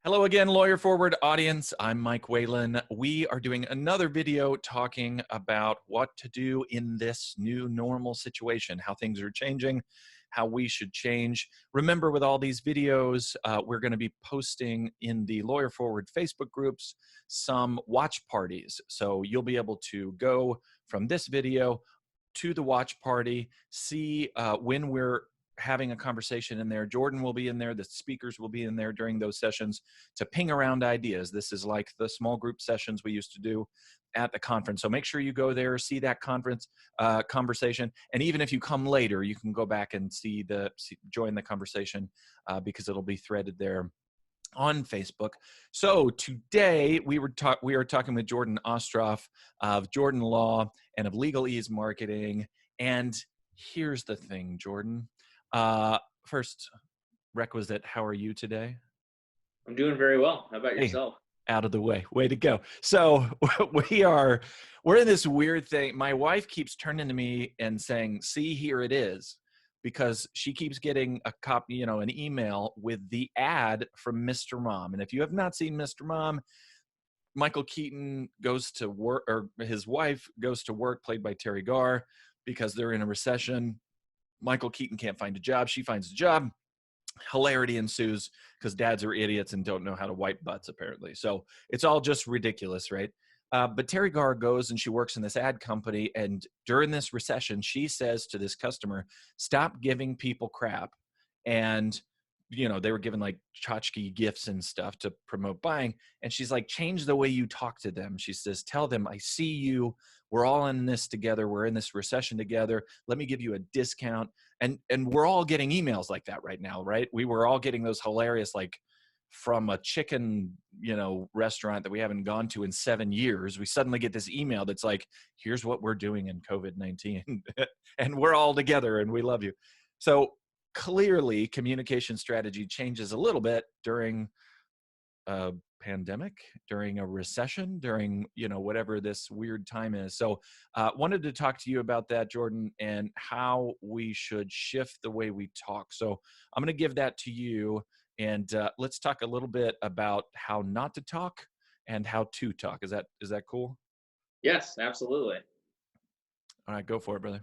Hello again, Lawyer Forward audience. I'm Mike Whalen. We are doing another video talking about what to do in this new normal situation, how things are changing, how we should change. Remember, with all these videos, we're going to be posting in the Lawyer Forward Facebook groups some watch parties. So you'll be able to go from this video to the watch party, see when we're having a conversation in there. Jordan will be in there. The speakers will be in there during those sessions to ping around ideas. This is like the small group sessions we used to do at the conference. So make sure you go there, see that conference conversation. And even if you come later, you can go back and join the conversation because it'll be threaded there on Facebook. So today we are talking with Jordan Ostroff of Jordan Law and of Legal Ease Marketing. And here's the thing, Jordan. First requisite, how are you today? I'm doing very well. How about yourself? Out of the way. Way to go. So we're in this weird thing. My wife keeps turning to me and saying, see, here it is, because she keeps getting a copy, an email with the ad from Mr. Mom. And if you have not seen Mr. Mom, Michael Keaton goes to work, or his wife goes to work, played by Terry Garr, because they're in a recession. Michael Keaton can't find a job. She finds a job. Hilarity ensues because dads are idiots and don't know how to wipe butts, apparently. So it's all just ridiculous, right? But Terry Garr goes and she works in this ad company. And during this recession, she says to this customer, stop giving people crap. And, they were given like tchotchke gifts and stuff to promote buying. And she's like, change the way you talk to them. She says, tell them, I see you. We're all in this together. We're in this recession together. Let me give you a discount. And we're all getting emails like that right now, right? We were all getting those hilarious, like from a chicken, restaurant that we haven't gone to in 7 years. We suddenly get this email that's like, here's what we're doing in COVID-19 and we're all together and we love you. So clearly communication strategy changes a little bit during a pandemic, during a recession, during, whatever this weird time is. So wanted to talk to you about that, Jordan, and how we should shift the way we talk. So I'm going to give that to you, and let's talk a little bit about how not to talk and how to talk. Is that cool? Yes, absolutely. All right, go for it, brother.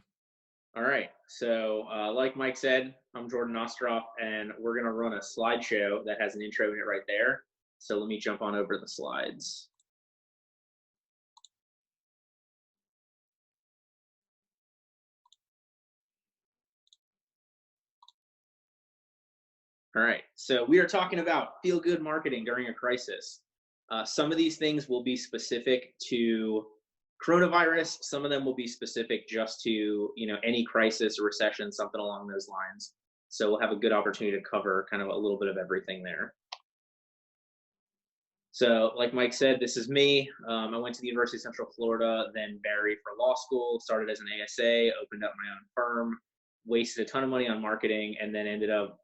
All right. So like Mike said, I'm Jordan Ostroff, and we're going to run a slideshow that has an intro in it right there. So let me jump on over to the slides. All right. So we are talking about feel-good marketing during a crisis. Some of these things will be specific to coronavirus. Some of them will be specific just to, any crisis or recession, something along those lines. So we'll have a good opportunity to cover kind of a little bit of everything there. So like Mike said, this is me. I went to the University of Central Florida, then Barry for law school, started as an ASA, opened up my own firm, wasted a ton of money on marketing, and then ended up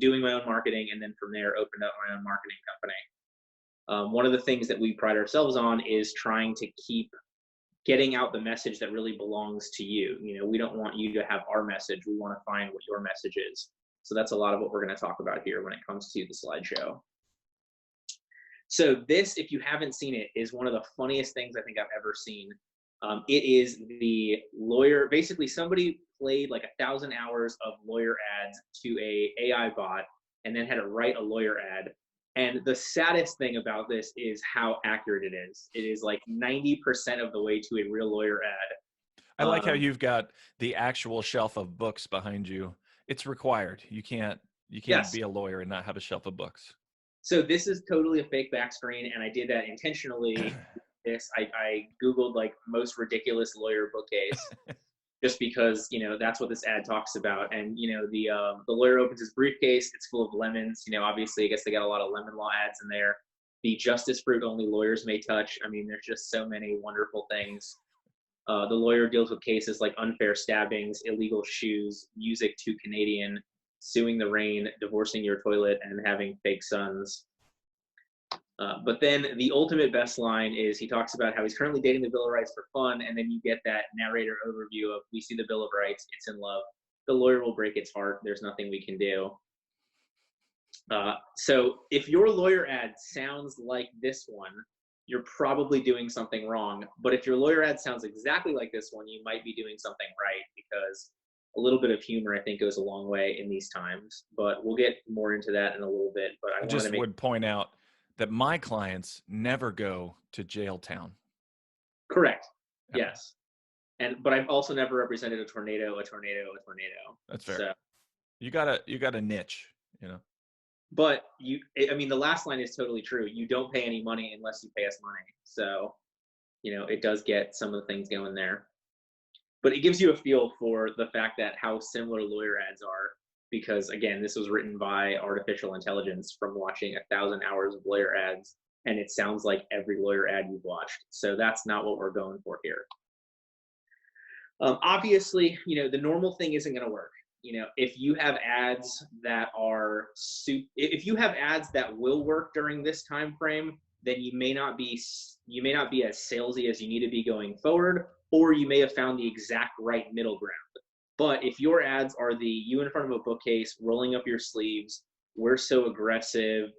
doing my own marketing. And then from there, opened up my own marketing company. One of the things that we pride ourselves on is trying to keep getting out the message that really belongs to you. We don't want you to have our message. We want to find what your message is. So that's a lot of what we're going to talk about here when it comes to the slideshow. So this, if you haven't seen it, is one of the funniest things I think I've ever seen. It is the lawyer. Basically, somebody played like 1,000 hours of lawyer ads to a AI bot and then had to write a lawyer ad. And the saddest thing about this is how accurate it is. It is like 90% of the way to a real lawyer ad. I like how you've got the actual shelf of books behind you. It's required. You can't Yes. be a lawyer and not have a shelf of books. So this is totally a fake back screen, and I did that intentionally. I Googled like most ridiculous lawyer bookcase just because, that's what this ad talks about. And, the lawyer opens his briefcase, it's full of lemons. Obviously, I guess they got a lot of lemon law ads in there. The justice fruit only lawyers may touch. I mean, there's just so many wonderful things. The lawyer deals with cases like unfair stabbings, illegal shoes, music too Canadian, suing the rain, divorcing your toilet, and having fake sons. But then the ultimate best line is he talks about how he's currently dating the Bill of Rights for fun, and then you get that narrator overview of, we see the Bill of Rights, it's in love. The lawyer will break its heart. There's nothing we can do. So if your lawyer ad sounds like this one, you're probably doing something wrong. But if your lawyer ad sounds exactly like this one, you might be doing something right, because a little bit of humor, I think, goes a long way in these times. But we'll get more into that in a little bit. But I I wanted to just make would point out that my clients never go to jail town. correct. Yeah, Yes. But I've also never represented a tornado, a tornado, a tornado. that's fair. So, You got a niche, but I mean, the last line is totally true. You don't pay any money unless you pay us money. So, it does get some of the things going there. But it gives you a feel for the fact that how similar lawyer ads are, because again, this was written by artificial intelligence from watching 1,000 hours of lawyer ads, and it sounds like every lawyer ad you've watched. So that's not what we're going for here. Obviously, the normal thing isn't going to work. If you have ads that are if you have ads that will work during this time frame, then you may not be as salesy as you need to be going forward, or you may have found the exact right middle ground. But if your ads are the you in front of a bookcase, rolling up your sleeves, we're so aggressive,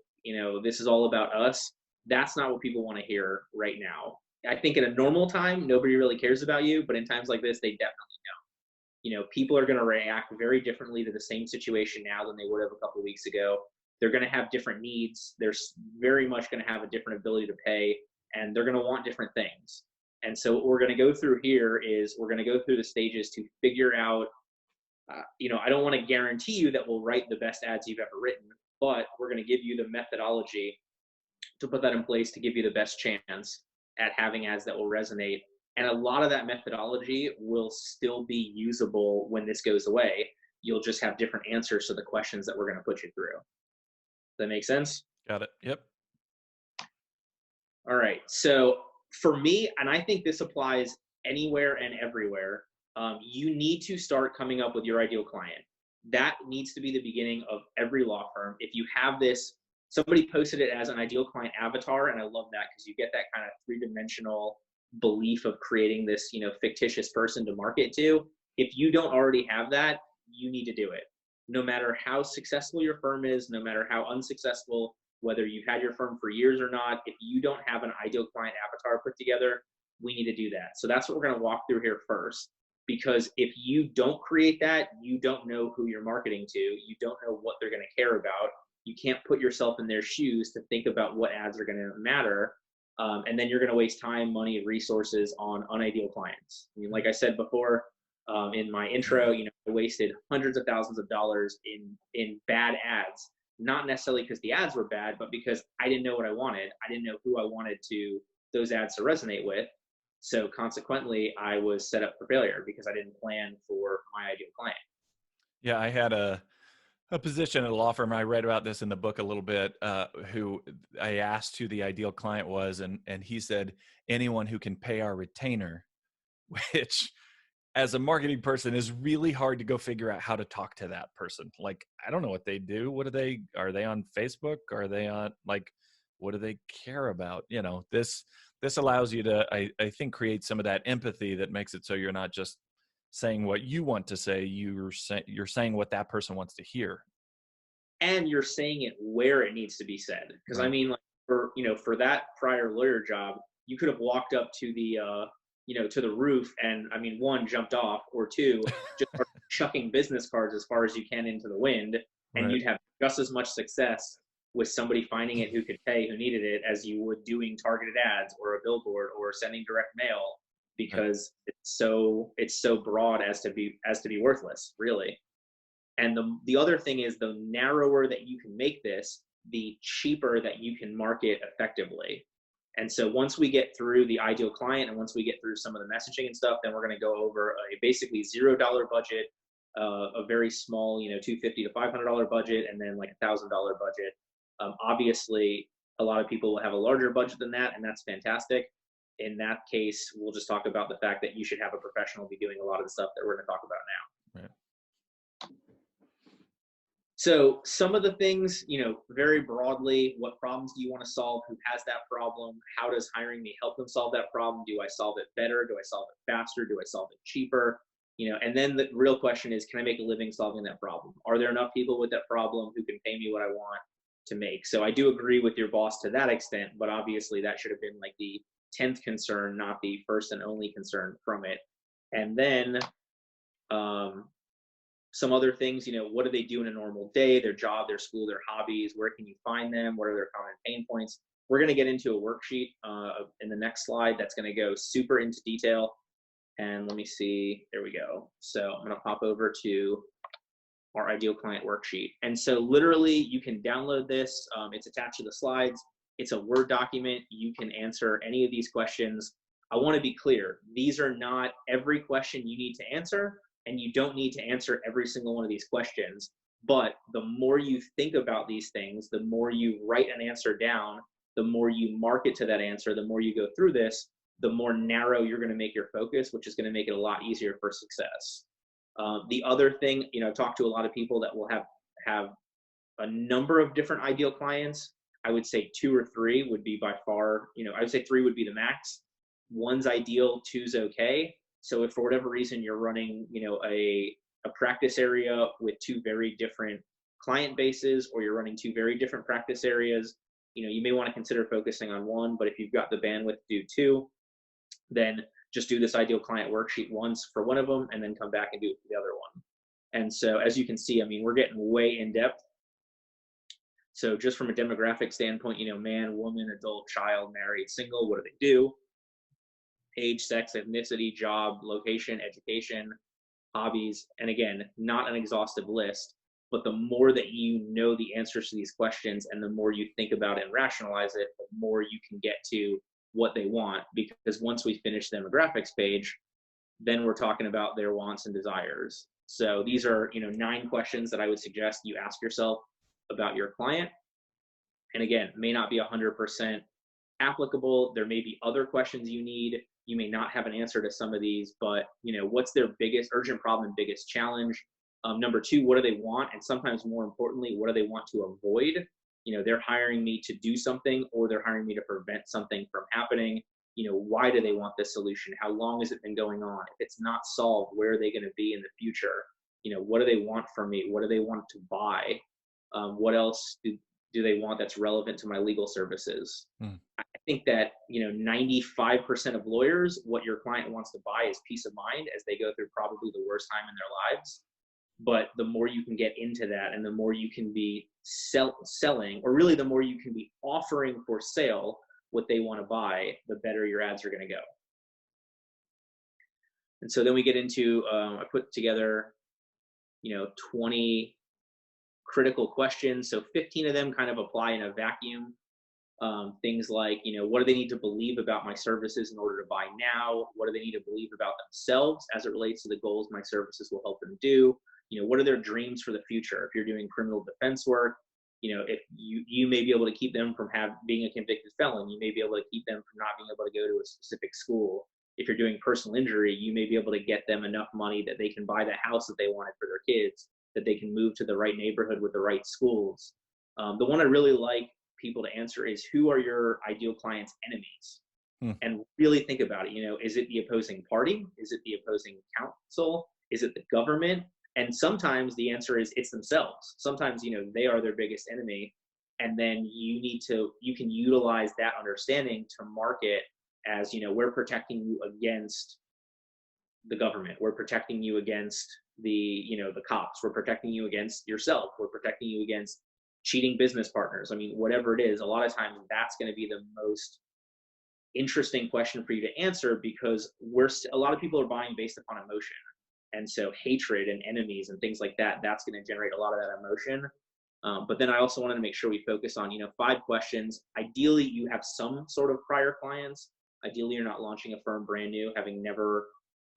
this is all about us, that's not what people want to hear right now. I think in a normal time, nobody really cares about you, but in times like this, they definitely don't. People are going to react very differently to the same situation now than they would have a couple of weeks ago. They're going to have different needs. They're very much going to have a different ability to pay, and they're going to want different things. And so what we're going to go through here is we're going to go through the stages to figure out, I don't want to guarantee you that we'll write the best ads you've ever written, but we're going to give you the methodology to put that in place to give you the best chance at having ads that will resonate. And a lot of that methodology will still be usable when this goes away. You'll just have different answers to the questions that we're going to put you through. Does that make sense? Got it. Yep. All right. So for me, and I think this applies anywhere and everywhere, you need to start coming up with your ideal client. That needs to be the beginning of every law firm. If you have this, somebody posted it as an ideal client avatar, and I love that because you get that kind of three-dimensional belief of creating this, fictitious person to market to. If you don't already have that, you need to do it. No matter how successful your firm is, no matter how unsuccessful, whether you've had your firm for years or not, if you don't have an ideal client avatar put together, we need to do that. So that's what we're going to walk through here first. Because if you don't create that, you don't know who you're marketing to. You don't know what they're going to care about. You can't put yourself in their shoes to think about what ads are going to matter. And then you're going to waste time, money, and resources on unideal clients. I mean, like I said before in my intro, I wasted hundreds of thousands of dollars in bad ads, not necessarily because the ads were bad, but because I didn't know what I wanted. I didn't know who I wanted those ads to resonate with. So consequently, I was set up for failure because I didn't plan for my ideal client. Yeah, I had a position at a law firm. I read about this in the book a little bit, who I asked who the ideal client was, and he said, anyone who can pay our retainer, which as a marketing person is really hard to go figure out how to talk to that person. Like, I don't know what they do. Are they on Facebook? Are they on, like, what do they care about? This allows you to, I think, create some of that empathy that makes it so you're not just saying what you want to say. You're saying what that person wants to hear. And you're saying it where it needs to be said. Because Right. I mean, like for that prior lawyer job, you could have walked up to the roof and, I mean, one, jumped off, or two, just start chucking business cards as far as you can into the wind, and Right. you'd have just as much success with somebody finding it who could pay, who needed it, as you would doing targeted ads or a billboard or sending direct mail, Right. because it's so broad as to be worthless, really. And the other thing is, the narrower that you can make this, the cheaper that you can market effectively. And so once we get through the ideal client and once we get through some of the messaging and stuff, then we're going to go over a basically $0 budget, a very small, $250 to $500 budget, and then like $1,000 budget. Obviously, a lot of people will have a larger budget than that, and that's fantastic. In that case, we'll just talk about the fact that you should have a professional be doing a lot of the stuff that we're going to talk about now. Right. So some of the things, very broadly, what problems do you want to solve? Who has that problem? How does hiring me help them solve that problem? Do I solve it better? Do I solve it faster? Do I solve it cheaper? And then the real question is, can I make a living solving that problem? Are there enough people with that problem who can pay me what I want to make? So I do agree with your boss to that extent, but obviously that should have been like the 10th concern, not the first and only concern from it. And then um, some other things, what do they do in a normal day, their job, their school, their hobbies, where can you find them, what are their common pain points? We're going to get into a worksheet in the next slide that's going to go super into detail. And let me see, there we go. So I'm going to pop over to our ideal client worksheet. And so literally you can download this. It's attached to the slides. It's a Word document. You can answer any of these questions. I want to be clear. These are not every question you need to answer, and you don't need to answer every single one of these questions. But the more you think about these things, the more you write an answer down, the more you market to that answer, the more you go through this, the more narrow you're going to make your focus, which is going to make it a lot easier for success. The other thing, I've talked to a lot of people that will have a number of different ideal clients. I would say 2 or 3 would be by far, I would say 3 would be the max. 1's ideal, 2's okay. So if for whatever reason you're running, a practice area with 2 very different client bases, or you're running 2 very different practice areas, you may want to consider focusing on 1, but if you've got the bandwidth to do 2, then just do this ideal client worksheet once for one of them and then come back and do it for the other one. And so as you can see, we're getting way in depth. So just from a demographic standpoint, man, woman, adult, child, married, single, what do they do? Age, sex, ethnicity, job, location, education, hobbies. And again, not an exhaustive list, but the more that you know the answers to these questions and the more you think about it and rationalize it, the more you can get to what they want. Because once we finish the demographics page, then we're talking about their wants and desires. So these are, 9 questions that I would suggest you ask yourself about your client. And again, may not be 100% applicable. There may be other questions you need. You may not have an answer to some of these, but what's their biggest urgent problem and biggest challenge? Number 2, what do they want? And sometimes more importantly, what do they want to avoid? They're hiring me to do something, or they're hiring me to prevent something from happening. Why do they want this solution? How long has it been going on? If it's not solved, where are they going to be in the future? What do they want from me? What do they want to buy? What else do they want that's relevant to my legal services? I think that 95% of lawyers, what your client wants to buy is peace of mind as they go through probably the worst time in their lives. But the more you can get into that, and the more you can be selling, or really the more you can be offering for sale what they want to buy, the better your ads are going to go. And so then we get into, I put together, 20 critical questions. So 15 of them kind of apply in a vacuum. Things like, what do they need to believe about my services in order to buy now? What do they need to believe about themselves as it relates to the goals my services will help them do? What are their dreams for the future? If you're doing criminal defense work, if you may be able to keep them from being a convicted felon, you may be able to keep them from not being able to go to a specific school. If you're doing personal injury, you may be able to get them enough money that they can buy the house that they wanted for their kids, that they can move to the right neighborhood with the right schools. The one I really like people to answer is, who are your ideal client's enemies? And really think about it. Is it the opposing party? Is it the opposing counsel? Is it the government? And sometimes the answer is it's themselves. Sometimes, they are their biggest enemy. And then you can utilize that understanding to market as, we're protecting you against the government. We're protecting you against the cops. We're protecting you against yourself. We're protecting you against cheating business partners. Whatever it is, a lot of times that's going to be the most interesting question for you to answer, because a lot of people are buying based upon emotion. And so hatred and enemies and things like that, that's going to generate a lot of that emotion. But then I also wanted to make sure we focus on, 5 questions. Ideally, you have some sort of prior clients. Ideally, you're not launching a firm brand new, having never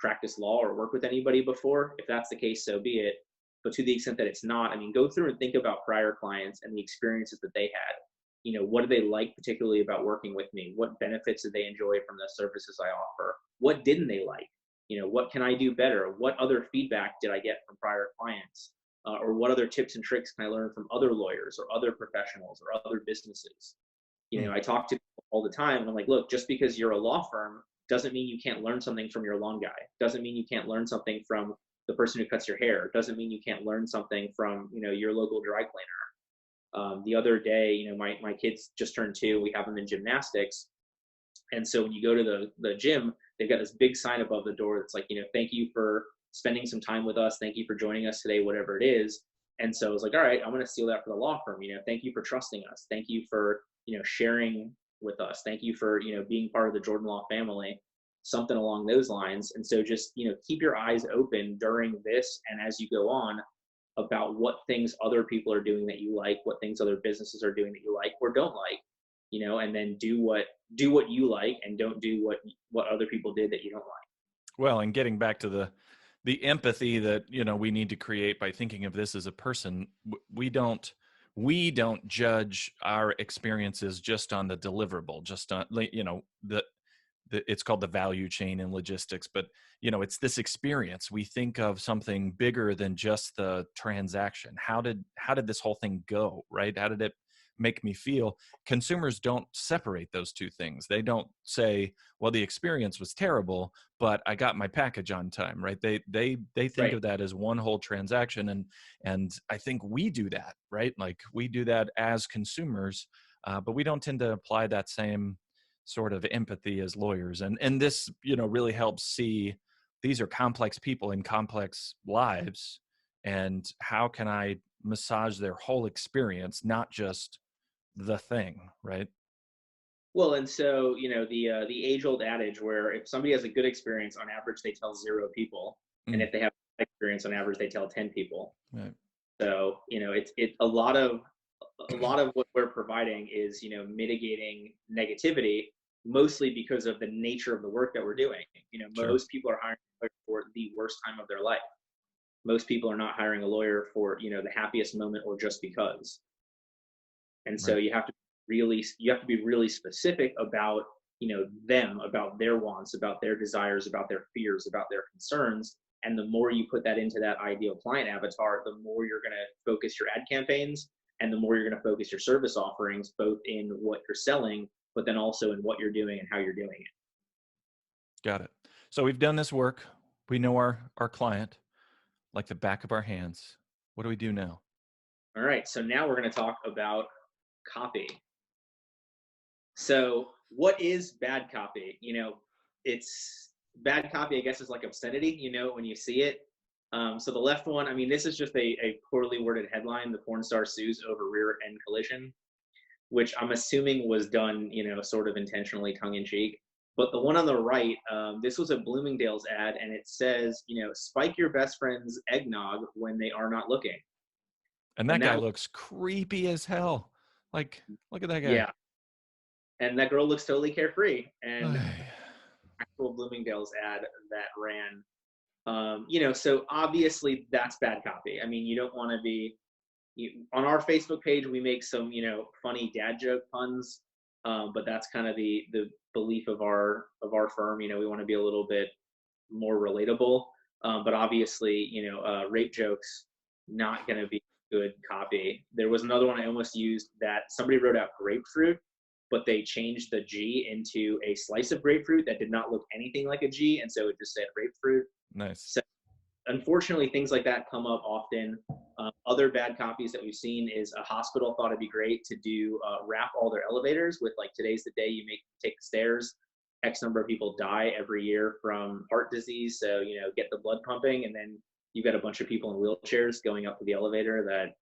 practiced law or worked with anybody before. If that's the case, so be it. But to the extent that it's not, go through and think about prior clients and the experiences that they had. What do they like particularly about working with me? What benefits did they enjoy from the services I offer? What didn't they like? What can I do better? What other feedback did I get from prior clients? Or what other tips and tricks can I learn from other lawyers or other professionals or other businesses? I talk to people all the time, and I'm like, look, just because you're a law firm doesn't mean you can't learn something from your lawn guy. Doesn't mean you can't learn something from the person who cuts your hair. Doesn't mean you can't learn something from, your local dry cleaner. The other day, my kids just turned 2. We have them in gymnastics. And so when you go to the gym, they've got this big sign above the door that's like, thank you for spending some time with us. Thank you for joining us today, whatever it is. And so I was like, all right, I'm going to steal that for the law firm. Thank you for trusting us. Thank you for, sharing with us. Thank you for, being part of the Jordan Law family, something along those lines. And so just, keep your eyes open during this and as you go on about what things other people are doing that you like, what things other businesses are doing that you like or don't like, and then do what you like and don't do what other people did that you don't like. Well, and getting back to the empathy that, we need to create by thinking of this as a person, we don't judge our experiences just on the deliverable, just on, it's called the value chain in logistics, but it's this experience. We think of something bigger than just the transaction. How did this whole thing go, right? How did it make me feel? Consumers don't separate those two things. They don't say, well, the experience was terrible, but I got my package on time, right? They think Right. of that as one whole transaction, and I think we do that, right? Like we do that as consumers, but we don't tend to apply that same sort of empathy as lawyers. And this, really helps see these are complex people in complex lives, and how can I massage their whole experience, not just the thing, right? Well, and so, the age-old adage where if somebody has a good experience, on average, they tell 0 people, and Mm, if they have a bad experience, on average, they tell 10 people. right. So, it's a lot of what we're providing is, mitigating negativity, mostly because of the nature of the work that we're doing. Sure. Most people are hiring a lawyer for the worst time of their life. Most people are not hiring a lawyer for, the happiest moment or just because. And so Right. you have to be really specific about, them, about their wants, about their desires, about their fears, about their concerns. And the more you put that into that ideal client avatar, the more you're going to focus your ad campaigns, and the more you're going to focus your service offerings, both in what you're selling, but then also in what you're doing and how you're doing it. Got it. So we've done this work. We know our client like the back of our hands. What do we do now? All right. So now we're going to talk about copy. So what is bad copy? It's bad copy, I guess, is like obscenity, when you see it. So the left one, I mean, this is just a poorly worded headline. The porn star sues over rear end collision, which I'm assuming was done, sort of intentionally tongue in cheek. But the one on the right, this was a Bloomingdale's ad, and it says, spike your best friend's eggnog when they are not looking. And that And guy that, looks creepy as hell. Like, look at that guy. yeah, and that girl looks totally carefree. And Ay. actual Bloomingdale's ad that ran. So obviously that's bad copy. I mean, you don't want to be on our Facebook page. We make some, funny dad joke puns, but that's kind of the belief of our firm. We want to be a little bit more relatable, but obviously, rape jokes not going to be good copy. There was another one I almost used that somebody wrote out grapefruit, but they changed the G into a slice of grapefruit that did not look anything like a G, and so it just said grapefruit. Nice. So unfortunately, things like that come up often. Other bad copies that we've seen is a hospital thought it'd be great to do wrap all their elevators with like today's the day you take the stairs. X number of people die every year from heart disease, so get the blood pumping, and then you've got a bunch of people in wheelchairs going up to the elevator that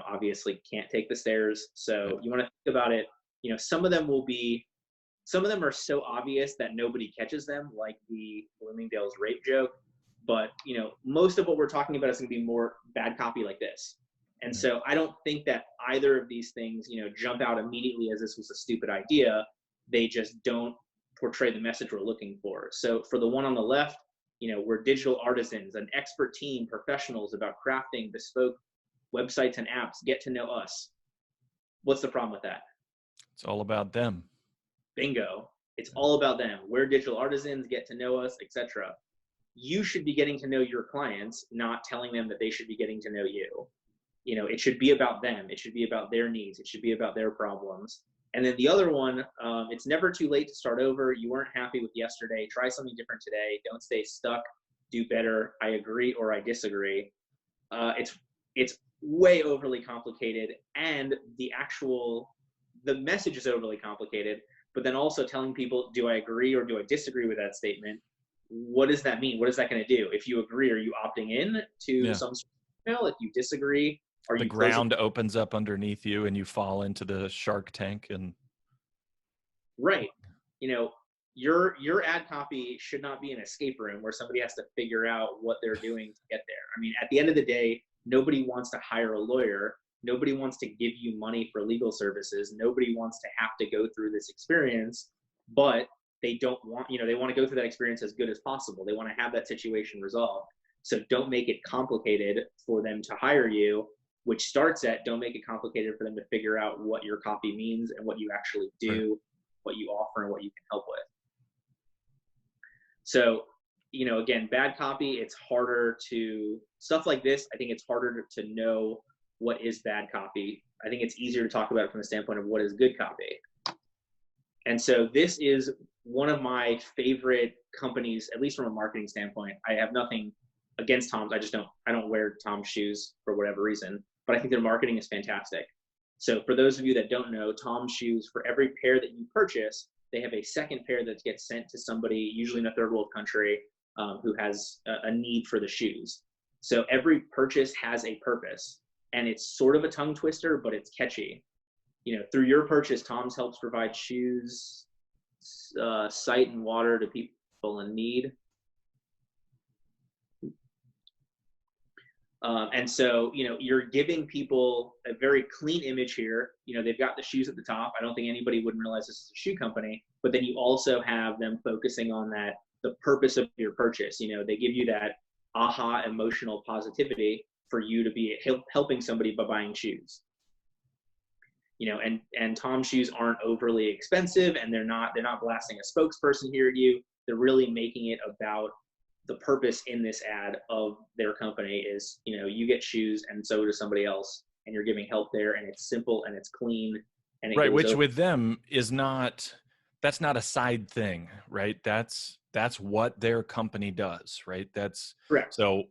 obviously can't take the stairs. So Right. you want to think about it. Some of them are so obvious that nobody catches them, like the Bloomingdale's rape joke. But most of what we're talking about is going to be more bad copy like this. And Right. so I don't think that either of these things, jump out immediately as this was a stupid idea. They just don't portray the message we're looking for. So for the one on the left, we're digital artisans, an expert team, professionals about crafting bespoke websites and apps. Get to know us. What's the problem with that? It's all about them. Bingo. It's all about them. We're digital artisans, get to know us, etc. You should be getting to know your clients, not telling them that they should be getting to know you. It should be about them. It should be about their needs. It should be about their problems. And then the other one, it's never too late to start over. You weren't happy with yesterday. Try something different today. Don't stay stuck. Do better. I agree or I disagree. It's way overly complicated, and the message is overly complicated. But then also telling people, do I agree or do I disagree with that statement? What does that mean? What is that going to do? If you agree, are you opting in to Yeah. some sort of email? If you disagree, are The you closing? ground opens up underneath you and you fall into the shark tank. And Right. You know, your ad copy should not be an escape room where somebody has to figure out what they're doing to get there. I mean, at the end of the day, nobody wants to hire a lawyer. Nobody wants to give you money for legal services. Nobody wants to have to go through this experience, but they don't want, they want to go through that experience as good as possible. They want to have that situation resolved. So don't make it complicated for them to hire you, which starts at don't make it complicated for them to figure out what your copy means and what you actually do, right. what you offer, and what you can help with. So, again, bad copy, it's harder to, stuff like this, I think it's harder to know what is bad copy. I think it's easier to talk about it from the standpoint of what is good copy. And so this is one of my favorite companies, at least from a marketing standpoint. I have nothing against Tom's. I don't wear Tom's shoes for whatever reason, but I think their marketing is fantastic. So for those of you that don't know, Tom's shoes, for every pair that you purchase, they have a second pair that gets sent to somebody, usually in a third world country, who has a need for the shoes. So every purchase has a purpose, and it's sort of a tongue twister, but it's catchy. Through your purchase, Tom's helps provide shoes, sight, and water to people in need. And so, you're giving people a very clean image here. They've got the shoes at the top. I don't think anybody would realize this is a shoe company, but then you also have them focusing on the purpose of your purchase. They give you that aha emotional positivity for you to be helping somebody by buying shoes. And Tom's shoes aren't overly expensive, and they're not blasting a spokesperson here at you. They're really making it about the purpose in this ad of their company is, you get shoes and so does somebody else, and you're giving help there, and it's simple and it's clean. And it right. goes Which over. with them that's not a side thing, right? That's what their company does, right? Correct. So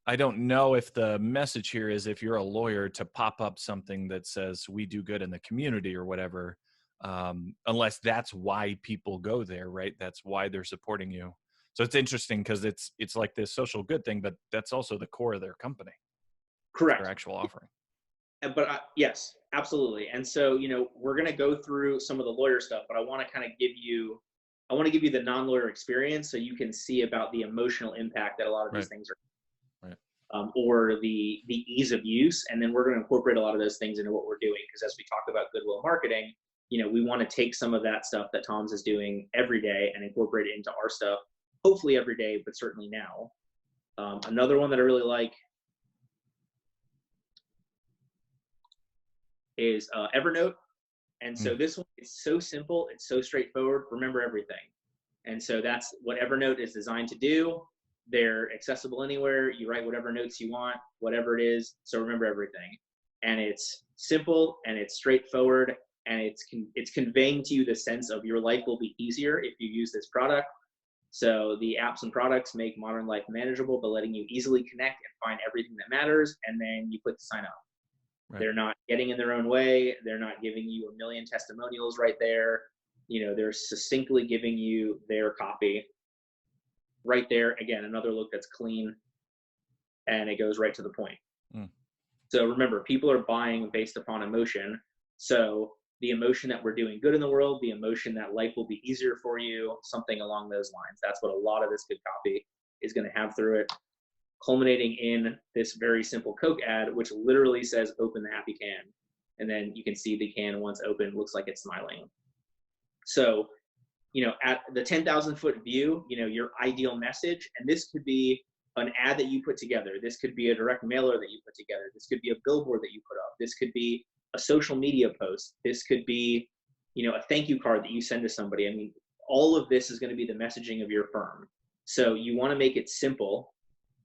I don't know if the message here is if you're a lawyer to pop up something that says we do good in the community or whatever, unless that's why people go there, right? That's why they're supporting you. So it's interesting because it's like this social good thing, but that's also the core of their company. Correct. Their actual offering. But yes, absolutely. And so, we're going to go through some of the lawyer stuff, but I want to kind of give you the non-lawyer experience so you can see about the emotional impact that a lot of these things are. Right. Or the ease of use. And then we're going to incorporate a lot of those things into what we're doing. Because as we talk about goodwill marketing, we want to take some of that stuff that Tom's is doing every day and incorporate it into our stuff, hopefully every day, but certainly now. Another one that I really like is Evernote. And so this one is so simple. It's so straightforward. Remember everything. And so that's what Evernote is designed to do. They're accessible anywhere. You write whatever notes you want, whatever it is. So remember everything. And it's simple and it's straightforward, and it's conveying to you the sense of your life will be easier if you use this product. So the apps and products make modern life manageable by letting you easily connect and find everything that matters. And then you click to sign up. Right. They're not getting in their own way. They're not giving you a million testimonials right there. They're succinctly giving you their copy right there. Again, another look that's clean, and it goes right to the point. So remember, people are buying based upon emotion. So the emotion that we're doing good in the world, the emotion that life will be easier for you, something along those lines. That's what a lot of this good copy is going to have through it, culminating in this very simple Coke ad, which literally says, open the happy can. And then you can see the can, once open, looks like it's smiling. So, at the 10,000 foot view, your ideal message, and this could be an ad that you put together. This could be a direct mailer that you put together. This could be a billboard that you put up. This could be a social media post. This could be, a thank you card that you send to somebody. I mean, all of this is going to be the messaging of your firm. So you want to make it simple.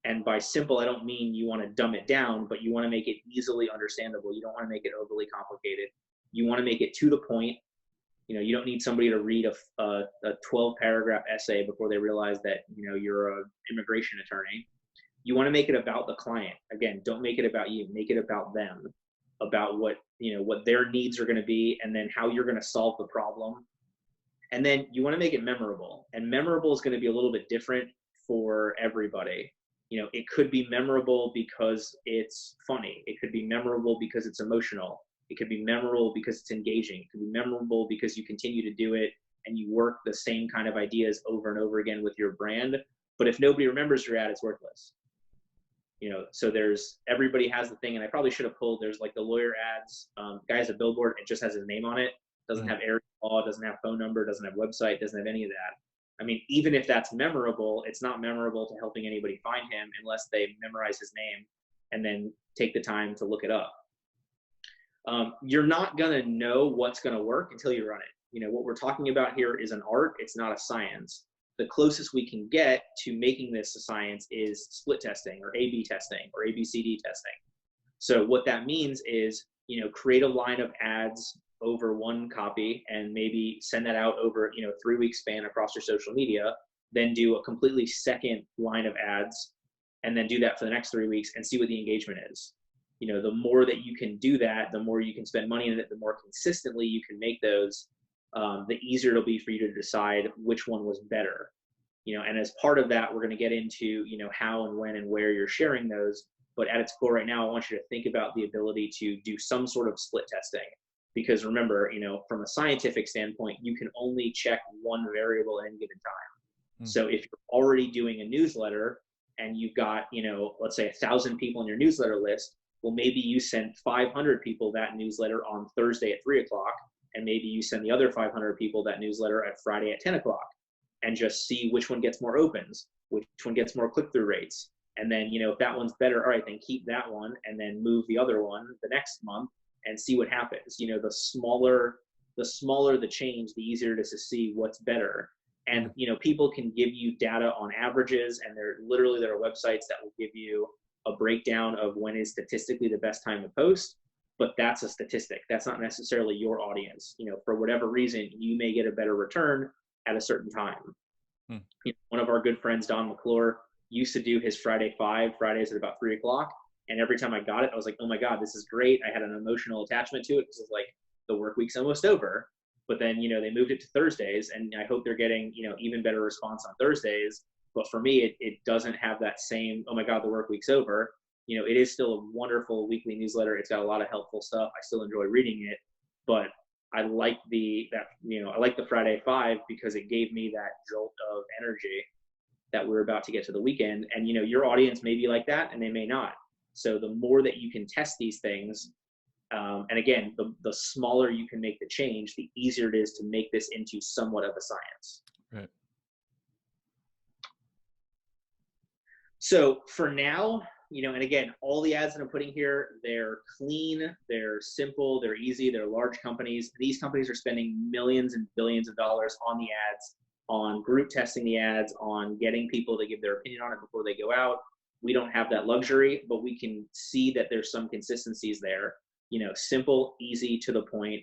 And by simple, I don't mean you want to dumb it down, but you want to make it easily understandable. You don't want to make it overly complicated. You want to make it to the point. You know, you don't need somebody to read a 12 paragraph essay before they realize that, you know, you're an immigration attorney. You want to make it about the client. Again, don't make it about you. Make it about them, about what, you know, what their needs are going to be, and then how you're going to solve the problem. And then you want to make it memorable. And memorable is going to be a little bit different for everybody. You know, it could be memorable because it's funny. It could be memorable because it's emotional. It could be memorable because it's engaging. It could be memorable because you continue to do it and you work the same kind of ideas over and over again with your brand. But if nobody remembers your ad, it's worthless. You know, so everybody has the thing, and I probably should have pulled, there's like the lawyer ads, guy has a billboard, it just has his name on it, doesn't have area law, doesn't have phone number, doesn't have website, doesn't have any of that. I mean, even if that's memorable, it's not memorable to helping anybody find him unless they memorize his name and then take the time to look it up. You're not going to know what's going to work until you run it. You know, what we're talking about here is an art, it's not a science. The closest we can get to making this a science is split testing or A/B testing or ABCD testing. So what that means is, you know, create a line of ads over one copy and maybe send that out over, you know, 3-week span across your social media, then do a completely second line of ads and then do that for the next 3 weeks and see what the engagement is. You know, the more that you can do that, the more you can spend money in it, the more consistently you can make those, the easier it'll be for you to decide which one was better. You know, and as part of that, we're going to get into, you know, how and when and where you're sharing those. But at its core right now, I want you to think about the ability to do some sort of split testing. Because remember, you know, from a scientific standpoint, you can only check one variable at any given time. So if you're already doing a newsletter and you've got, you know, let's say 1,000 people on your newsletter list, well, maybe you send 500 people that newsletter on Thursday at 3 o'clock, and maybe you send the other 500 people that newsletter at Friday at 10 o'clock, and just see which one gets more opens, which one gets more click-through rates. And then, you know, if that one's better, all right, then keep that one and then move the other one the next month and see what happens. You know, the smaller the change, the easier it is to see what's better. And, you know, people can give you data on averages, and there are websites that will give you a breakdown of when is statistically the best time to post, but that's a statistic. That's not necessarily your audience. You know, for whatever reason, you may get a better return at a certain time. You know, one of our good friends, Don McClure, used to do his Fridays at about 3 o'clock. And every time I got it, I was like, oh my God, this is great. I had an emotional attachment to it because it's like the work week's almost over. But then, you know, they moved it to Thursdays, and I hope they're getting, you know, even better response on Thursdays. But for me, it doesn't have that same, oh my God, the work week's over. You know, it is still a wonderful weekly newsletter. It's got a lot of helpful stuff. I still enjoy reading it, but I like the Friday 5 because it gave me that jolt of energy that we're about to get to the weekend. And, you know, your audience may be like that and they may not. So the more that you can test these things, and again, the smaller you can make the change, the easier it is to make this into somewhat of a science. Right. So for now, you know, and again, all the ads that I'm putting here, they're clean, they're simple, they're easy, they're large companies. These companies are spending millions and billions of dollars on the ads, on group testing the ads, on getting people to give their opinion on it before they go out. We don't have that luxury, but we can see that there's some consistencies there. You know, simple, easy, to the point.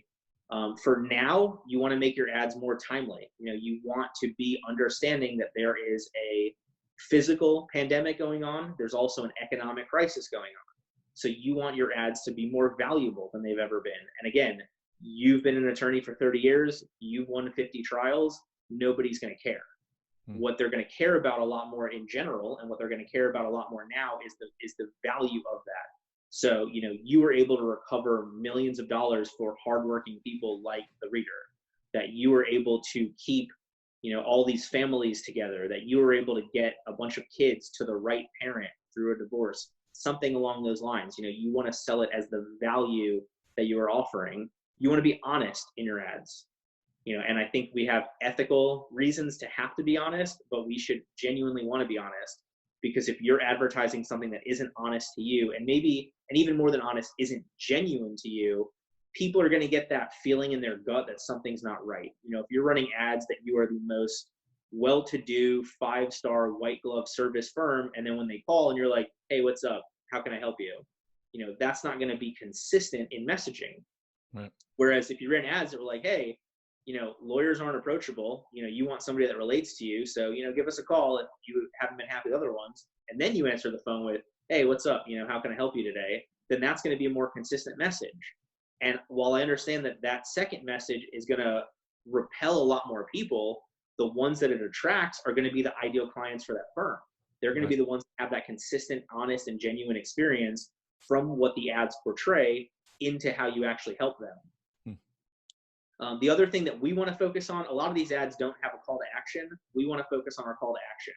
For now, you want to make your ads more timely. You know, you want to be understanding that there is a physical pandemic going on. There's also an economic crisis going on. So you want your ads to be more valuable than they've ever been. And again, you've been an attorney for 30 years. You've won 50 trials. Nobody's going to care. What they're going to care about a lot more in general, and what they're going to care about a lot more now is the value of that. So, you know, you were able to recover millions of dollars for hardworking people like the reader, that you were able to keep, you know, all these families together, that you were able to get a bunch of kids to the right parent through a divorce, something along those lines. You know, you want to sell it as the value that you are offering. You want to be honest in your ads. You know, and I think we have ethical reasons to have to be honest, but we should genuinely want to be honest, because if you're advertising something that isn't honest to you, and maybe, and even more than honest, isn't genuine to you, people are going to get that feeling in their gut that something's not right. You know, if you're running ads that you are the most well-to-do 5-star white glove service firm, and then when they call and you're like, hey, what's up? How can I help you? You know, that's not going to be consistent in messaging. Right. Whereas if you ran ads that were like, hey, lawyers aren't approachable, you want somebody that relates to you. So, give us a call if you haven't been happy with other ones. And then you answer the phone with, hey, what's up? How can I help you today? Then that's going to be a more consistent message. And while I understand that that second message is going to repel a lot more people, the ones that it attracts are going to be the ideal clients for that firm. They're going to Right. be the ones that have that consistent, honest, and genuine experience from what the ads portray into how you actually help them. The other thing that we want to focus on, a lot of these ads don't have a call to action. We want to focus on our call to action.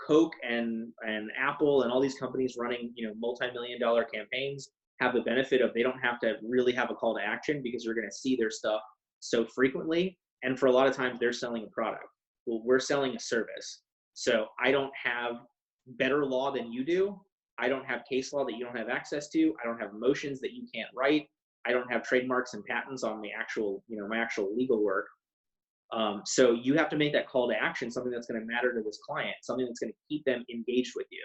Coke and Apple and all these companies running, multi-million-dollar campaigns have the benefit of they don't have to really have a call to action because you're going to see their stuff so frequently. And for a lot of times they're selling a product. Well, we're selling a service. So I don't have better law than you do. I don't have case law that you don't have access to. I don't have motions that you can't write. I don't have trademarks and patents on the actual, my actual legal work. So you have to make that call to action something that's going to matter to this client, something that's going to keep them engaged with you.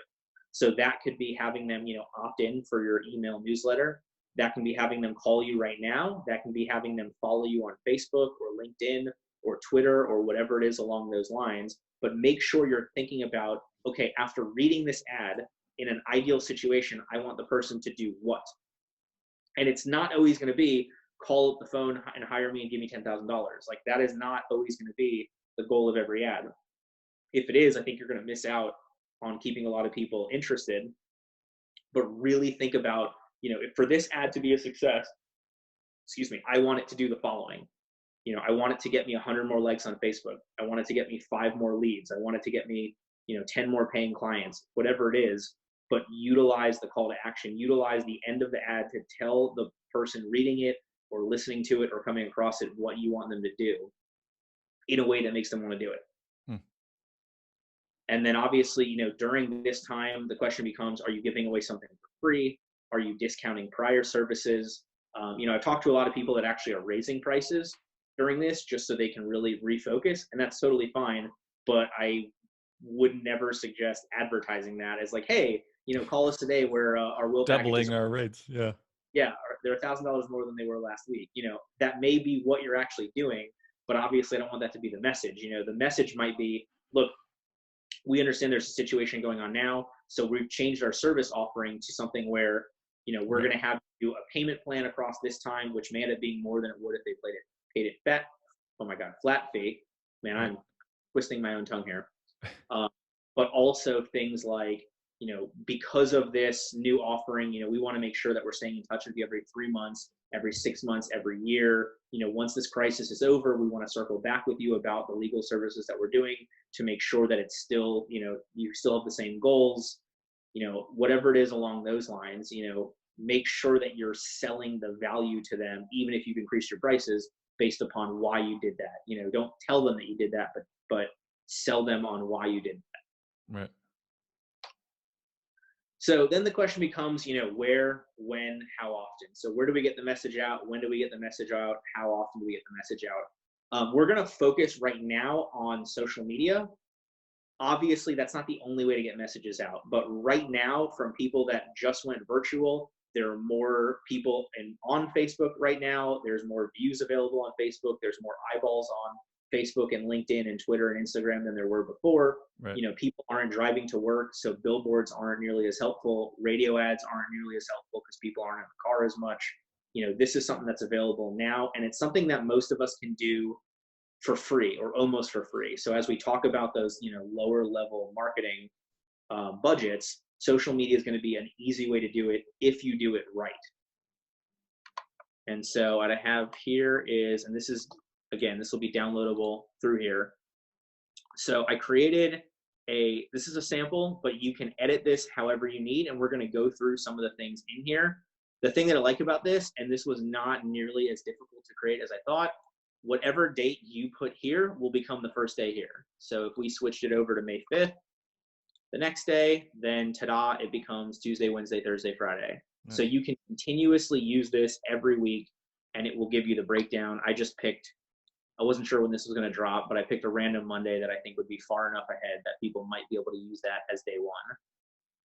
So that could be having them, opt in for your email newsletter. That can be having them call you right now. That can be having them follow you on Facebook or LinkedIn or Twitter or whatever it is along those lines. But make sure you're thinking about, okay, after reading this ad, in an ideal situation, I want the person to do what? And it's not always going to be call up the phone and hire me and give me $10,000. Like that is not always going to be the goal of every ad. If it is, I think you're going to miss out on keeping a lot of people interested. But really think about, if for this ad to be a success, I want it to do the following. I want it to get me 100 more likes on Facebook. I want it to get me 5 more leads. I want it to get me, 10 more paying clients, whatever it is. But utilize the call to action, utilize the end of the ad to tell the person reading it or listening to it or coming across it what you want them to do in a way that makes them want to do it. And then obviously, during this time, the question becomes, are you giving away something for free? Are you discounting prior services? I've talked to a lot of people that actually are raising prices during this just so they can really refocus, and that's totally fine. But I would never suggest advertising that as like, hey, call us today where our will packages Doubling our rates. Yeah. Yeah, they're $1,000 more than they were last week. That may be what you're actually doing, but obviously I don't want that to be the message. The message might be, look, we understand there's a situation going on now, so we've changed our service offering to something where, we're going to have you do a payment plan across this time, which may end up being more than it would if they paid it flat fee. Man, I'm twisting my own tongue here. But also things like, because of this new offering, we want to make sure that we're staying in touch with you every 3 months, every 6 months, every year. Once this crisis is over, we want to circle back with you about the legal services that we're doing to make sure that it's still, you still have the same goals, whatever it is along those lines, make sure that you're selling the value to them, even if you've increased your prices based upon why you did that. Don't tell them that you did that, but sell them on why you did that. Right. So then the question becomes, where, when, how often? So where do we get the message out? When do we get the message out? How often do we get the message out? We're going to focus right now on social media. Obviously, that's not the only way to get messages out. But right now, from people that just went virtual, there are more people on Facebook right now. There's more views available on Facebook. There's more eyeballs on Facebook and LinkedIn and Twitter and Instagram than there were before. Right. People aren't driving to work, so billboards aren't nearly as helpful. Radio ads aren't nearly as helpful because people aren't in the car as much. This is something that's available now, and it's something that most of us can do for free or almost for free. So as we talk about those, lower level marketing budgets, social media is going to be an easy way to do it if you do it right. And so what I have here is, and this is, again, this will be downloadable through here. So I created this is a sample, but you can edit this however you need. And we're going to go through some of the things in here. The thing that I like about this, and this was not nearly as difficult to create as I thought, whatever date you put here will become the first day here. So if we switched it over to May 5th, the next day, then ta-da, it becomes Tuesday, Wednesday, Thursday, Friday. Nice. So you can continuously use this every week and it will give you the breakdown. I wasn't sure when this was going to drop, but I picked a random Monday that I think would be far enough ahead that people might be able to use that as day one.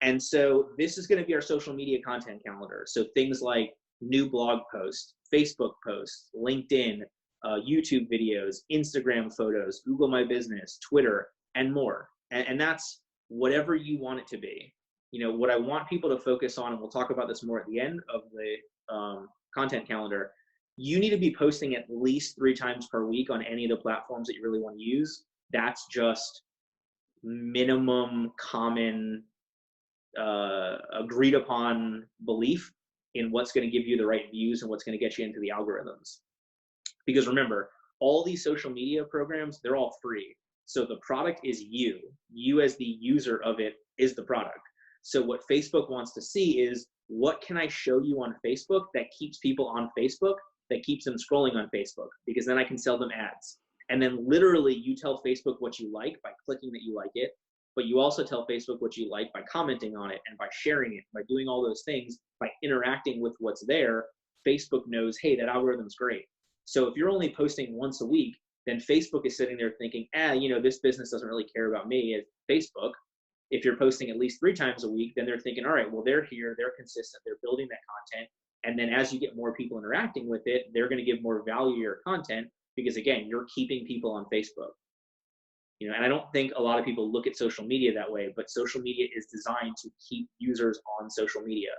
And so this is going to be our social media content calendar. So things like new blog posts, Facebook posts, LinkedIn, YouTube videos, Instagram photos, Google My Business, Twitter, and more. And that's whatever you want it to be. What I want people to focus on, and we'll talk about this more at the end of the content calendar, you need to be posting at least 3 times per week on any of the platforms that you really want to use. That's just minimum common agreed upon belief in what's going to give you the right views and what's going to get you into the algorithms. Because remember, all these social media programs, they're all free. So the product is you. You as the user of it is the product. So what Facebook wants to see is, what can I show you on Facebook that keeps people on Facebook, that keeps them scrolling on Facebook? Because then I can sell them ads. And then literally you tell Facebook what you like by clicking that you like it, but you also tell Facebook what you like by commenting on it and by sharing it, by doing all those things, by interacting with what's there. Facebook knows, hey, that algorithm's great. So if you're only posting once a week, then Facebook is sitting there thinking, this business doesn't really care about me as Facebook. If you're posting at least 3 times a week, then they're thinking, all right, well, they're here, they're consistent, they're building that content. And then as you get more people interacting with it, they're going to give more value to your content because, again, you're keeping people on Facebook. And I don't think a lot of people look at social media that way, but social media is designed to keep users on social media.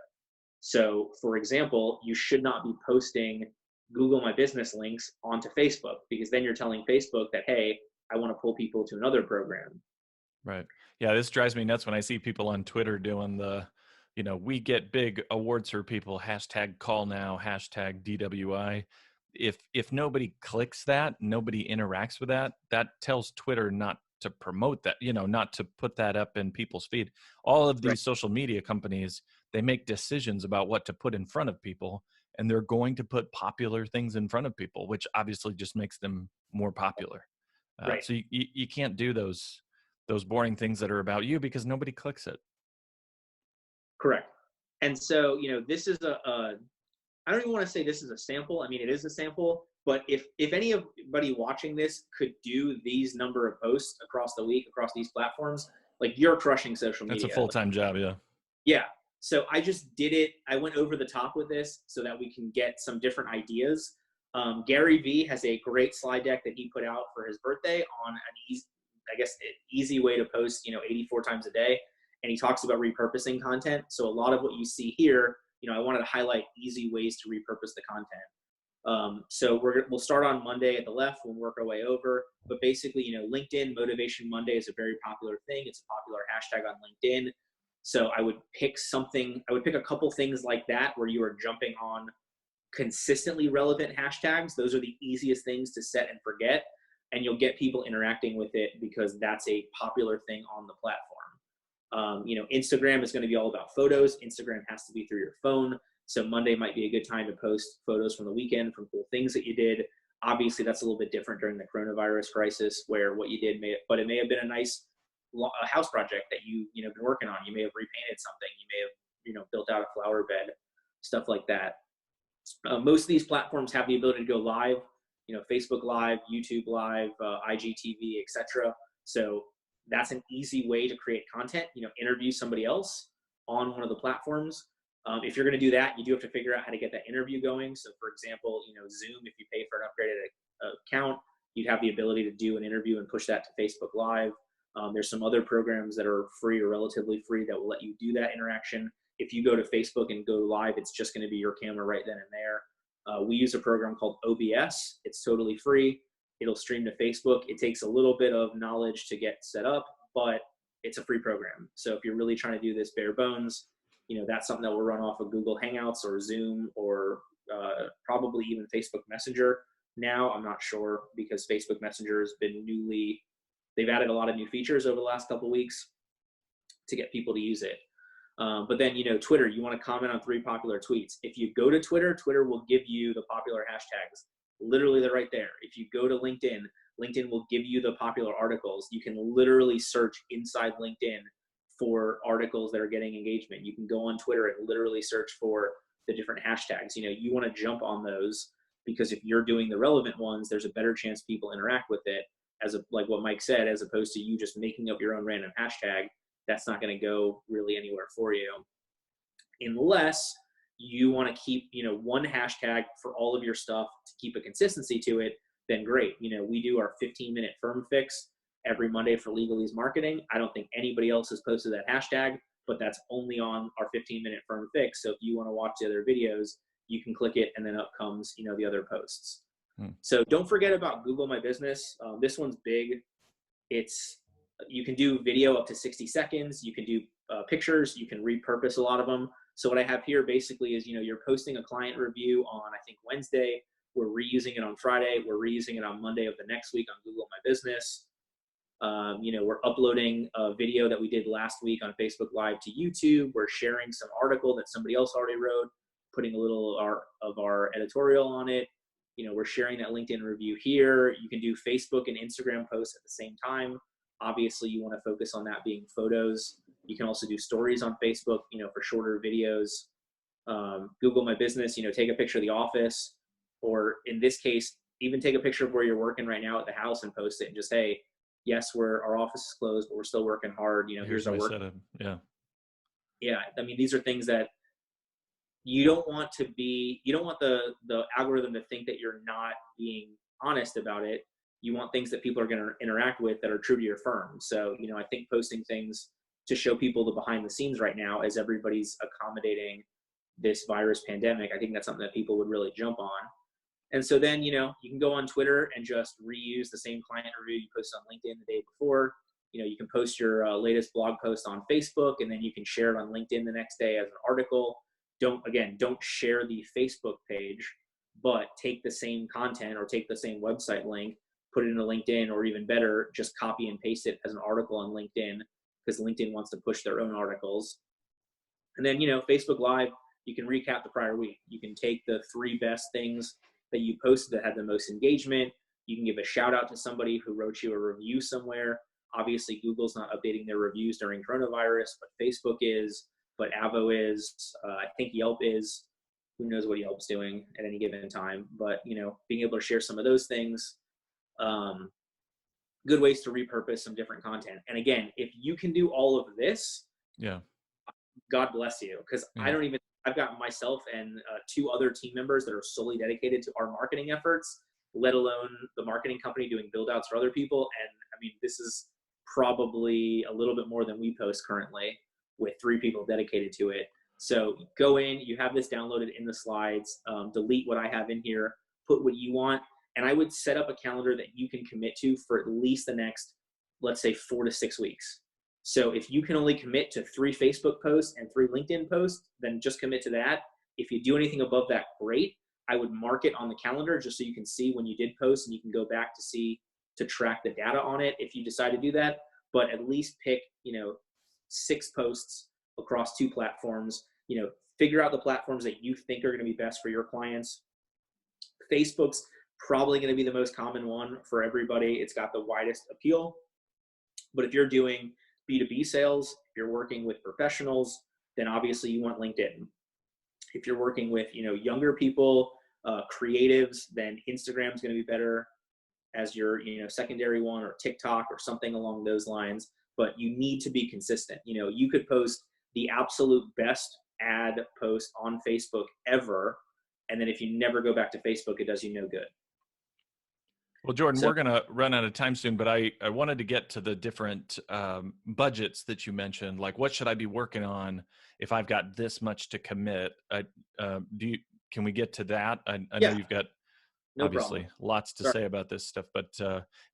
So, for example, you should not be posting Google My Business links onto Facebook, because then you're telling Facebook that, hey, I want to pull people to another program. Right. Yeah, this drives me nuts when I see people on Twitter doing the, we get big awards for people, hashtag call now, hashtag DWI. If nobody clicks that, nobody interacts with that, that tells Twitter not to promote that, not to put that up in people's feed. All of these Right. social media companies, they make decisions about what to put in front of people, and they're going to put popular things in front of people, which obviously just makes them more popular. Right. So you can't do those boring things that are about you because nobody clicks it. Correct. And so, this is I don't even want to say this is a sample. I mean, it is a sample, but if anybody watching this could do these number of posts across the week, across these platforms, like, you're crushing social That's a media. full-time job. Yeah. Yeah. So I just did it. I went over the top with this so that we can get some different ideas. Gary Vee has a great slide deck that he put out for his birthday on an easy way to post, 84 times a day. And he talks about repurposing content. So a lot of what you see here, I wanted to highlight easy ways to repurpose the content. So we'll start on Monday at the left. We'll work our way over. But basically, LinkedIn Motivation Monday is a very popular thing. It's a popular hashtag on LinkedIn. So I would pick a couple things like that where you are jumping on consistently relevant hashtags. Those are the easiest things to set and forget. And you'll get people interacting with it because that's a popular thing on the platform. Instagram is going to be all about photos. Instagram has to be through your phone. So Monday might be a good time to post photos from the weekend, from cool things that you did. Obviously, that's a little bit different during the coronavirus crisis, where what you did but it may have been a nice house project that you've been working on. You may have repainted something. You may have built out a flower bed, stuff like that. Most of these platforms have the ability to go live. Facebook Live, YouTube Live, IGTV, etc. So that's an easy way to create content. Interview somebody else on one of the platforms. If you're going to do that, you do have to figure out how to get that interview going. So, for example, Zoom, if you pay for an upgraded account, you'd have the ability to do an interview and push that to Facebook Live. There's some other programs that are free or relatively free that will let you do that interaction. If you go to Facebook and go live, it's just going to be your camera right then and there. We use a program called OBS. It's totally free. It'll stream to Facebook. It takes a little bit of knowledge to get set up, but it's a free program. So if you're really trying to do this bare bones, that's something that will run off of Google Hangouts or Zoom or probably even Facebook Messenger. Now, I'm not sure, because Facebook Messenger has been they've added a lot of new features over the last couple of weeks to get people to use it. But then, Twitter, you want to comment on 3 popular tweets. If you go to Twitter, Twitter will give you the popular hashtags. Literally, they're right there. If you go to LinkedIn, LinkedIn will give you the popular articles. You can literally search inside LinkedIn for articles that are getting engagement. You can go on Twitter and literally search for the different hashtags. You want to jump on those, because if you're doing the relevant ones, there's a better chance people interact with it, like what Mike said, as opposed to you just making up your own random hashtag. That's not going to go really anywhere for you, unless you want to keep, one hashtag for all of your stuff to keep a consistency to it, then great. We do our 15-minute firm fix every Monday for Legalese Marketing. I don't think anybody else has posted that hashtag, but that's only on our 15-minute firm fix. So if you want to watch the other videos, you can click it and then up comes, the other posts. So don't forget about Google My Business. This one's big. You can do video up to 60 seconds. You can do pictures. You can repurpose a lot of them. So what I have here basically is, you're posting a client review on, I think, Wednesday. We're reusing it on Friday. We're reusing it on Monday of the next week on Google My Business. We're uploading a video that we did last week on Facebook Live to YouTube. We're sharing some article that somebody else already wrote, putting a little of our editorial on it. We're sharing that LinkedIn review here. You can do Facebook and Instagram posts at the same time. Obviously, you want to focus on that being photos. You can also do stories on Facebook, for shorter videos. Google My Business, take a picture of the office, or in this case, even take a picture of where you're working right now at the house and post it and just, hey, yes, our office is closed, but we're still working hard. Here's our work. Setup. Yeah. Yeah. I mean, these are things that you don't want the algorithm to think that you're not being honest about it. You want things that people are going to interact with that are true to your firm. So, I think posting things to show people the behind the scenes right now as everybody's accommodating this virus pandemic, I think that's something that people would really jump on. And so then, you can go on Twitter and just reuse the same client review you posted on LinkedIn the day before. You can post your latest blog post on Facebook, and then you can share it on LinkedIn the next day as an article. Don't share the Facebook page, but take the same content or take the same website link, put it into LinkedIn, or even better, just copy and paste it as an article on LinkedIn, because LinkedIn wants to push their own articles. And then, Facebook Live, you can recap the prior week. You can take the 3 best things that you posted that had the most engagement. You can give a shout out to somebody who wrote you a review somewhere. Obviously, Google's not updating their reviews during coronavirus, but Facebook is, but Avo is, I think Yelp is. Who knows what Yelp's doing at any given time, but, being able to share some of those things, good ways to repurpose some different content. And again, if you can do all of this, yeah, God bless you. Because I've got myself and 2 other team members that are solely dedicated to our marketing efforts, let alone the marketing company doing build outs for other people. And I mean, this is probably a little bit more than we post currently, with 3 people dedicated to it. So go in, you have this downloaded in the slides, delete what I have in here, put what you want. And I would set up a calendar that you can commit to for at least the next, let's say, 4 to 6 weeks. So if you can only commit to 3 Facebook posts and 3 LinkedIn posts, then just commit to that. If you do anything above that, great. I would mark it on the calendar just so you can see when you did post, and you can go back to track the data on it if you decide to do that. But at least pick, 6 posts across 2 platforms. Figure out the platforms that you think are going to be best for your clients. Facebook's probably going to be the most common one for everybody. It's got the widest appeal. But if you're doing B2B sales, if you're working with professionals, then obviously you want LinkedIn. If you're working with, younger people, creatives, then Instagram is going to be better as your, secondary one, or TikTok or something along those lines. But you need to be consistent. You could post the absolute best ad post on Facebook ever, and then if you never go back to Facebook, it does you no good. Well, Jordan, we're going to run out of time soon, but I wanted to get to the different budgets that you mentioned. Like, what should I be working on if I've got this much to commit? Can we get to that? I know you've got obviously lots to say about this stuff, but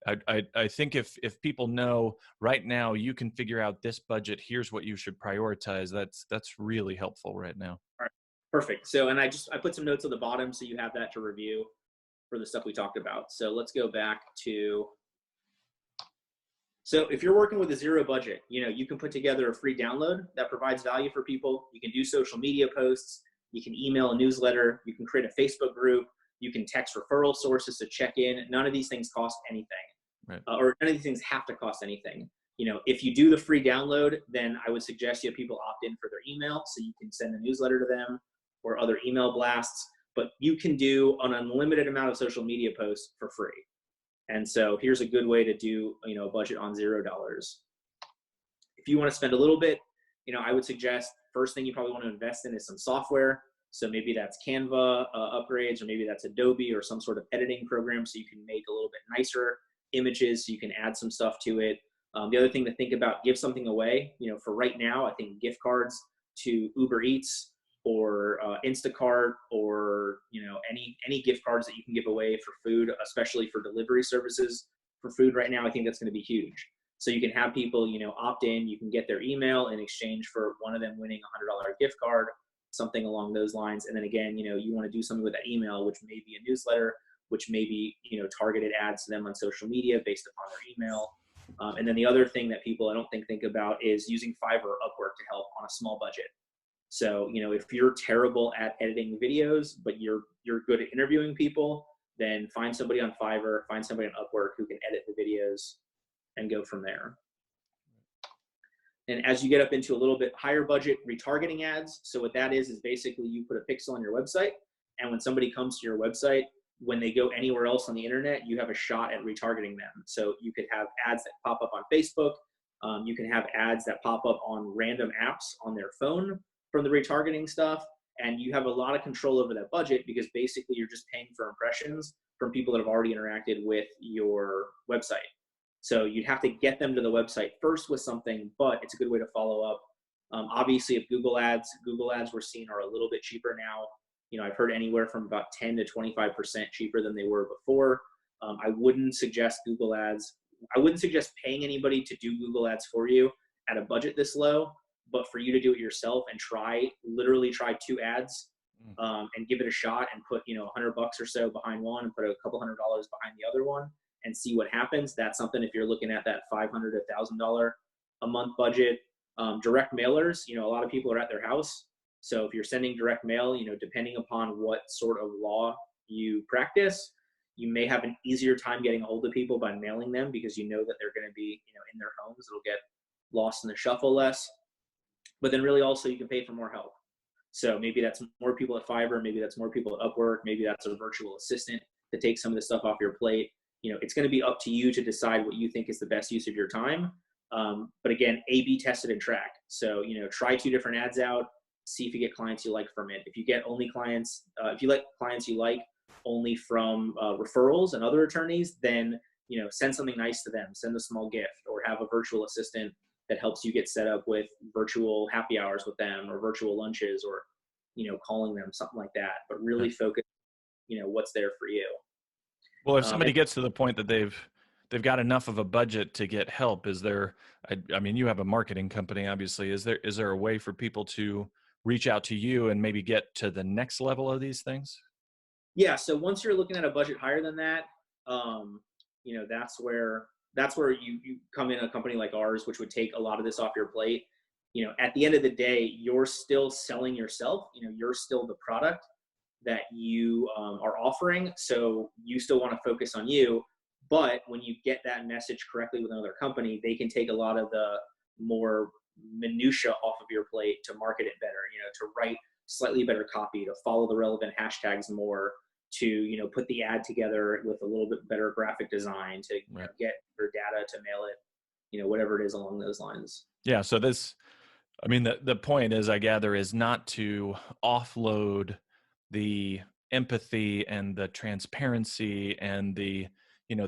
I think if people know right now you can figure out this budget, here's what you should prioritize. That's really helpful right now. All right, perfect. So, and I put some notes at the bottom so you have that to review for the stuff we talked about. So let's go back to, so if you're working with a 0 budget, you can put together a free download that provides value for people. You can do social media posts. You can email a newsletter. You can create a Facebook group. You can text referral sources to check in. None of these things cost anything, right. Or none of these things have to cost anything. If you do the free download, then I would suggest you have people opt in for their email so you can send a newsletter to them or other email blasts. But you can do an unlimited amount of social media posts for free. And so here's a good way to do, a budget on $0. If you want to spend a little bit, I would suggest first thing you probably want to invest in is some software. So maybe that's Canva upgrades, or maybe that's Adobe or some sort of editing program so you can make a little bit nicer images, so you can add some stuff to it. The other thing to think about, give something away. For right now, I think gift cards to Uber Eats or Instacart, or any gift cards that you can give away for food, especially for delivery services for food right now. I think that's going to be huge. So you can have people, opt in. You can get their email in exchange for one of them winning $100 gift card, something along those lines. And then again, you want to do something with that email, which may be a newsletter, which may be targeted ads to them on social media based upon their email. And then the other thing that people I don't think about is using Fiverr or Upwork to help on a small budget. So if you're terrible at editing videos, but you're good at interviewing people, then find somebody on Fiverr, find somebody on Upwork who can edit the videos, and go from there. And as you get up into a little bit higher budget, retargeting ads. So what that is basically you put a pixel on your website, and when somebody comes to your website, when they go anywhere else on the internet, you have a shot at retargeting them. So you could have ads that pop up on Facebook. You can have ads that pop up on random apps on their phone from the retargeting stuff. And you have a lot of control over that budget, because basically you're just paying for impressions from people that have already interacted with your website. So you'd have to get them to the website first with something, but it's a good way to follow up. Obviously, if Google ads we're seeing are a little bit cheaper now. I've heard anywhere from about 10 to 25% cheaper than they were before. I wouldn't suggest Google ads. I wouldn't suggest paying anybody to do Google ads for you at a budget this low, but for you to do it yourself and literally try 2 ads, and give it a shot, and put, $100 or so behind one and put a couple $100 behind the other one, and see what happens. That's something, if you're looking at that $500 to $1,000 a month budget. Direct mailers, a lot of people are at their house. So if you're sending direct mail, depending upon what sort of law you practice, you may have an easier time getting a hold of people by mailing them, because you know that they're going to be, in their homes. It'll get lost in the shuffle less. But then really also you can pay for more help. So maybe that's more people at Fiverr, maybe that's more people at Upwork, maybe that's a virtual assistant to take some of the stuff off your plate. It's going to be up to you to decide what you think is the best use of your time. But again, A/B tested and track. So, try 2 different ads out, see if you get clients you like from it. If you get only clients, if you like clients you like only from referrals and other attorneys, then, send something nice to them, send a small gift, or have a virtual assistant that helps you get set up with virtual happy hours with them, or virtual lunches, or, calling them, something like that. But really focus, what's there for you. Well, if somebody gets to the point that they've got enough of a budget to get help, is there, I mean, you have a marketing company, obviously. Is there a way for people to reach out to you and maybe get to the next level of these things? Yeah. So once you're looking at a budget higher than that, that's where you come in a company like ours, which would take a lot of this off your plate. At the end of the day, you're still selling yourself. You're still the product that you are offering. So you still want to focus on you. But when you get that message correctly with another company, they can take a lot of the more minutia off of your plate to market it better, to write slightly better copy, to follow the relevant hashtags more, to, put the ad together with a little bit better graphic design, to get your data, to mail it, whatever it is along those lines. Yeah. So the point is, I gather, is not to offload the empathy and the transparency and the,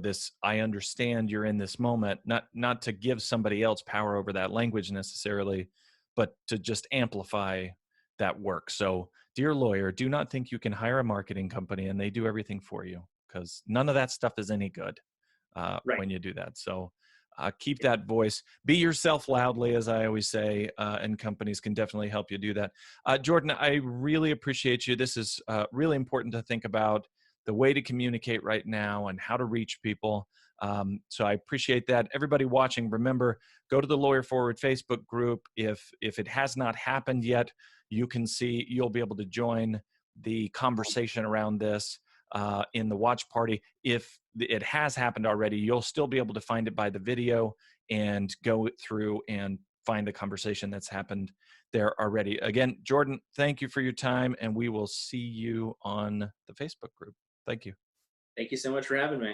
this, I understand you're in this moment, not to give somebody else power over that language necessarily, but to just amplify that work. So, dear lawyer, do not think you can hire a marketing company and they do everything for you, because none of that stuff is any good when you do that. So keep that voice, be yourself loudly, as I always say, and companies can definitely help you do that. Jordan, I really appreciate you. This is really important to think about the way to communicate right now and how to reach people. So I appreciate that. Everybody watching, remember, go to the Lawyer Forward Facebook group. If it has not happened yet, you'll be able to join the conversation around this in the watch party. If it has happened already, you'll still be able to find it by the video and go through and find the conversation that's happened there already. Again, Jordan, thank you for your time, and we will see you on the Facebook group. Thank you. Thank you so much for having me.